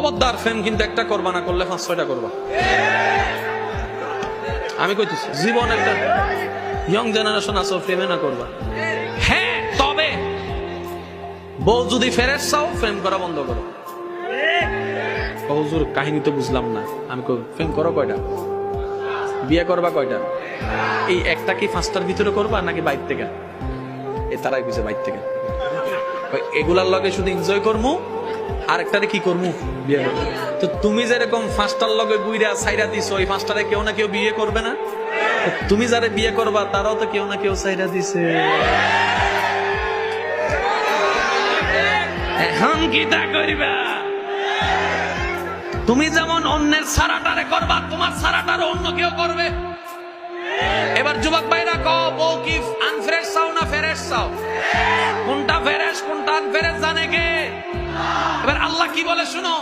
খবরদার প্রেম কিন্তু একটা করবা না, করলে 5-6টা করবা। আমি কইতেছি জীবন একটা ইয়ং জেনারেশন আছে, প্রেমে না করবা। হ্যাঁ, তবে বউ যদি ফেরেশ চাও প্রেম করা বন্ধ করো। হুজুর কাহিনী তো বুঝলাম না। আমি কই প্রেম করো কয়টা, বিয়ে করবা কয়টা, এই একটা কি 5টার ভিতরে করবা নাকি বাইর থেকে? এ তারাই বুঝে বাইর থেকে। এগুলার লগে শুধু এনজয় করমু, আর একটারে কি করমু, বিয়ে করবো। তো তুমি যেরকম 5টার লগে বুইরা সাইরা দিছো, ওই 5টারে কেউ না কেউ বিয়ে করবে না? তুমি যারে বিয়ে করবা তারাও তো কেউ না কেউ সাইরা দিছে। এখন কি তা করিবা? তুমি যেমন অন্যের সারাটারে করবা, তোমার সারাটারও অন্য কেউ করবে। এবার যুবক ভাইরা কও, বউ কি আনফ্রেশ চাও না ফেরেশ চাও? কোনটা ফেরেশ কোনটা আনফ্রেশ জানে কে? এবার আল্লাহ কি বলে শুনো।